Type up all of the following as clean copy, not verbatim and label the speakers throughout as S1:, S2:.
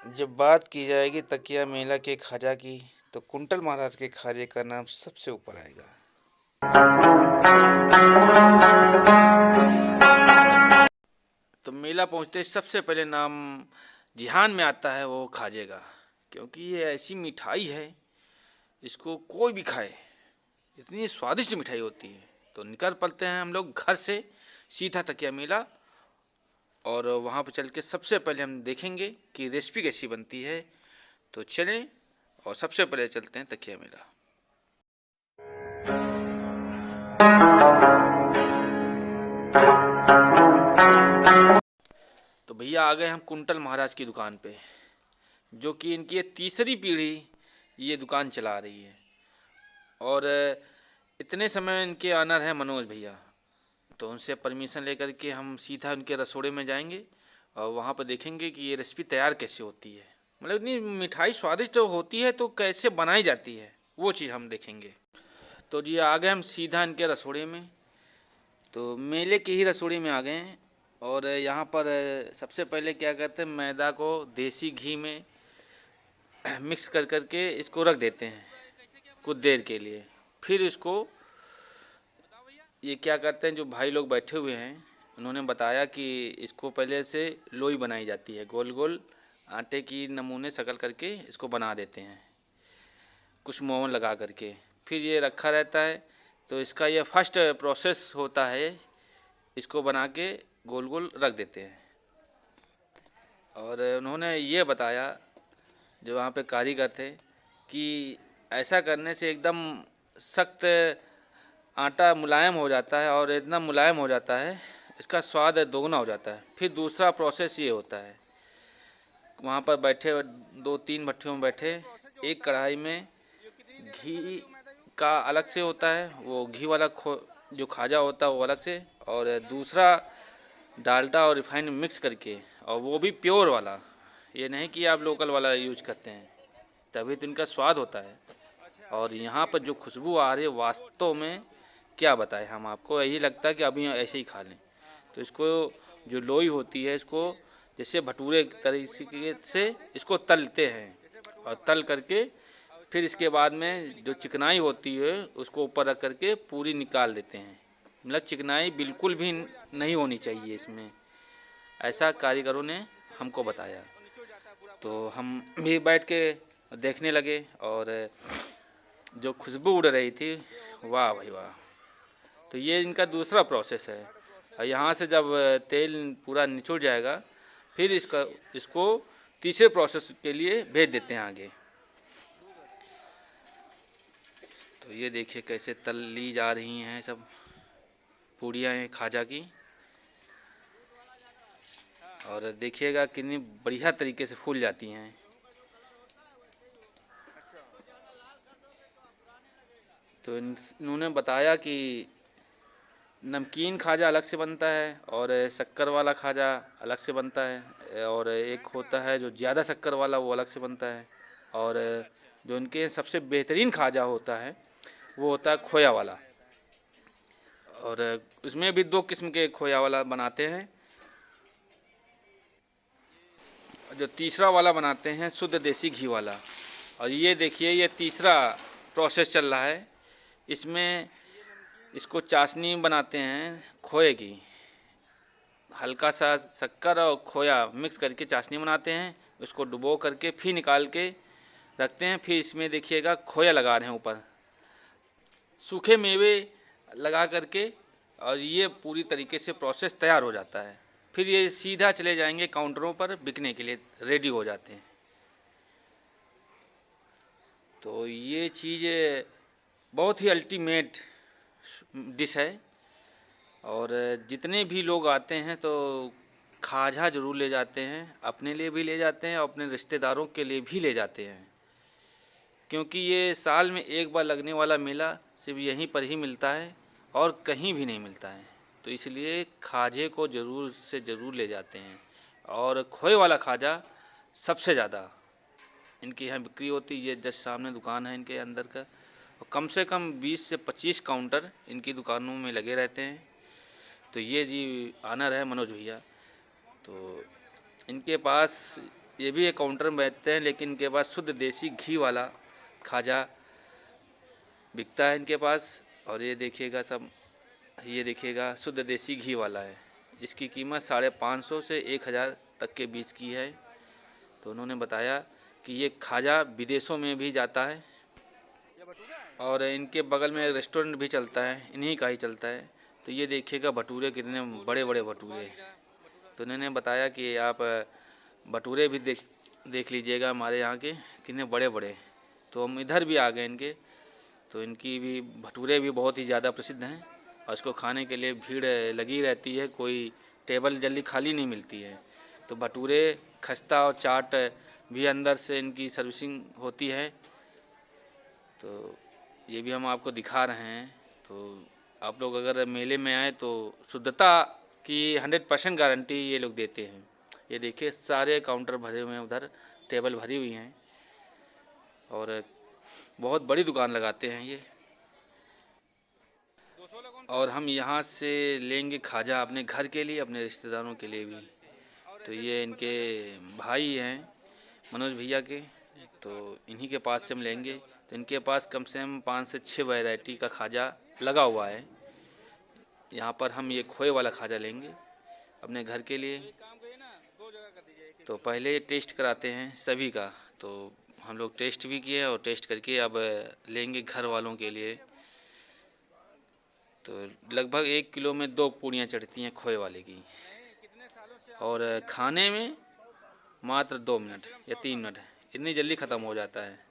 S1: जब बात की जाएगी तकिया मेला के खाजा की, तो कुंटल महाराज के खाजे का नाम सबसे ऊपर आएगा। तो मेला पहुंचते सबसे पहले नाम ध्यान में आता है वो खाजे का, क्योंकि ये ऐसी मिठाई है, इसको कोई भी खाए, इतनी स्वादिष्ट मिठाई होती है। तो निकल पड़ते हैं हम लोग घर से सीधा तकिया मेला, और वहाँ पर चल के सबसे पहले हम देखेंगे कि रेसिपी कैसी बनती है। तो चलें और सबसे पहले चलते हैं तकिया मेला। तो भैया आ गए हम कुंटल महाराज की दुकान पे, जो कि इनकी ये तीसरी पीढ़ी ये दुकान चला रही है। और इतने समय इनके ऑनर हैं मनोज भैया, तो उनसे परमिशन लेकर के हम सीधा उनके रसोड़े में जाएंगे और वहाँ पर देखेंगे कि ये रेसिपी तैयार कैसे होती है। मतलब इतनी मिठाई स्वादिष्ट होती है तो कैसे बनाई जाती है वो चीज़ हम देखेंगे। तो जी आ गए हम सीधा इनके रसोड़े में। तो मेले के ही रसोड़ी में आ गए हैं, और यहाँ पर सबसे पहले क्या करते हैं, मैदा को देसी घी में मिक्स कर करके इसको रख देते हैं कुछ देर के लिए। फिर इसको ये क्या करते हैं, जो भाई लोग बैठे हुए हैं उन्होंने बताया कि इसको पहले से लोई बनाई जाती है, गोल गोल आटे की नमूने शकल करके इसको बना देते हैं कुछ मोहन लगा करके, फिर ये रखा रहता है। तो इसका ये फर्स्ट प्रोसेस होता है, इसको बना के गोल गोल रख देते हैं। और उन्होंने ये बताया जो वहाँ पे कारीगर थे कि ऐसा करने से एकदम सख्त आटा मुलायम हो जाता है, और इतना मुलायम हो जाता है इसका स्वाद दोगुना हो जाता है। फिर दूसरा प्रोसेस ये होता है, वहाँ पर बैठे 2-3 भट्टियों में बैठे, एक कढ़ाई में घी का अलग से होता है, वो घी वाला जो खाजा होता है वो अलग से, और दूसरा डालडा और रिफाइंड मिक्स करके, और वो भी प्योर वाला, ये नहीं कि आप लोकल वाला यूज करते हैं, तभी तो इनका स्वाद होता है। और यहाँ पर जो खुशबू आ रही है वास्तव में क्या बताएं हम आपको, यही लगता है कि अभी ऐसे ही खा लें। तो इसको जो लोई होती है इसको जैसे भटूरे तरीके से इसको तलते हैं, और तल करके फिर इसके बाद में जो चिकनाई होती है उसको ऊपर रख करके पूरी निकाल देते हैं। मतलब चिकनाई बिल्कुल भी नहीं होनी चाहिए इसमें, ऐसा कारीगरों ने हमको बताया। तो हम भी बैठ के देखने लगे, और जो खुशबू उड़ रही थी, वाह भाई वाह। तो ये इनका दूसरा प्रोसेस है, और यहाँ से जब तेल पूरा निचुड़ जाएगा फिर इसको तीसरे प्रोसेस के लिए भेज देते हैं आगे। तो ये देखिए कैसे तल ली जा रही हैं सब पूड़ियाँ हैं खाजा की, और देखिएगा कितनी बढ़िया तरीके से फूल जाती हैं। तो इन्होंने बताया कि नमकीन खाजा अलग से बनता है, और शक्कर वाला खाजा अलग से बनता है, और एक होता है जो ज़्यादा शक्कर वाला वो अलग से बनता है, और जो इनके सबसे बेहतरीन खाजा होता है वो होता है खोया वाला। और उसमें भी 2 किस्म के खोया वाला बनाते हैं, जो तीसरा वाला बनाते हैं शुद्ध देसी घी वाला। और ये देखिए ये तीसरा प्रोसेस चल रहा है, इसमें इसको चाशनी बनाते हैं खोए की, हल्का सा शक्कर और खोया मिक्स करके चाशनी बनाते हैं, उसको डुबो करके फिर निकाल के रखते हैं। फिर इसमें देखिएगा खोया लगा रहे हैं ऊपर, सूखे मेवे लगा करके, और ये पूरी तरीके से प्रोसेस तैयार हो जाता है। फिर ये सीधा चले जाएंगे काउंटरों पर बिकने के लिए, रेडी हो जाते हैं। तो ये चीज़ बहुत ही अल्टीमेट डिश है, और जितने भी लोग आते हैं तो खाजा ज़रूर ले जाते हैं, अपने लिए भी ले जाते हैं और अपने रिश्तेदारों के लिए भी ले जाते हैं, क्योंकि ये साल में एक बार लगने वाला मेला सिर्फ यहीं पर ही मिलता है और कहीं भी नहीं मिलता है। तो इसलिए खाजे को ज़रूर से ज़रूर ले जाते हैं, और खोए वाला खाजा सबसे ज़्यादा इनके यहाँ बिक्री होती है। जस्ट सामने दुकान है इनके अंदर का, और कम से कम 20 से 25 काउंटर इनकी दुकानों में लगे रहते हैं। तो ये जी ऑनर है मनोज भैया, तो इनके पास ये भी एक काउंटर में बैठते हैं, लेकिन इनके पास शुद्ध देसी घी वाला खाजा बिकता है इनके पास। और ये देखिएगा सब, ये देखिएगा शुद्ध देसी घी वाला है। इसकी कीमत 550 से 1000 तक के बीच की है। तो उन्होंने बताया कि ये खाजा विदेशों में भी जाता है। और इनके बगल में एक रेस्टोरेंट भी चलता है, इन्हीं का ही चलता है। तो ये देखिएगा भटूरे, कितने बड़े बड़े भटूरे। तो उन्होंने बताया कि आप भटूरे भी देख लीजिएगा हमारे यहाँ के कितने बड़े बड़े। तो हम इधर भी आ गए इनके। तो इनकी भी भटूरे भी बहुत ही ज़्यादा प्रसिद्ध हैं और इसको खाने के लिए भीड़ लगी रहती है, कोई टेबल जल्दी खाली नहीं मिलती है। तो भटूरे, खस्ता और चाट भी अंदर से इनकी सर्विसिंग होती है। तो ये भी हम आपको दिखा रहे हैं। तो आप लोग अगर मेले में आए तो शुद्धता की 100% गारंटी ये लोग देते हैं। ये देखिए सारे काउंटर भरे हुए हैं, उधर टेबल भरी हुई हैं और बहुत बड़ी दुकान लगाते हैं ये। और हम यहाँ से लेंगे खाजा अपने घर के लिए, अपने रिश्तेदारों के लिए भी। तो ये इनके भाई हैं मनोज भैया के, तो इन्हीं के पास से हम लेंगे। तो इनके पास कम से कम 5 से 6 वैरायटी का खाजा लगा हुआ है। यहाँ पर हम ये खोए वाला खाजा लेंगे अपने घर के लिए। तो पहले टेस्ट कराते हैं सभी का। तो हम लोग टेस्ट भी किए और टेस्ट करके अब लेंगे घर वालों के लिए। तो लगभग 1 किलो में 2 पूड़ियाँ चढ़ती हैं खोए वाले की, और खाने में मात्र 2 मिनट या 3 मिनट, इतनी जल्दी ख़त्म हो जाता है।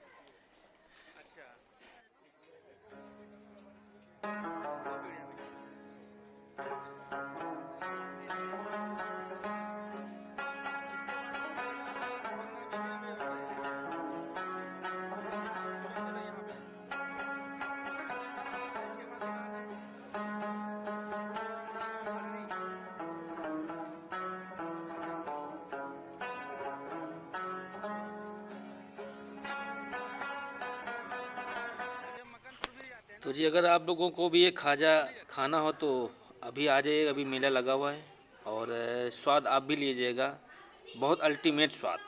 S1: तो जी अगर आप लोगों को भी ये खाजा खाना हो तो अभी आ जाइएगा, अभी मेला लगा हुआ है। और स्वाद आप भी लीजिएगा, बहुत अल्टीमेट स्वाद।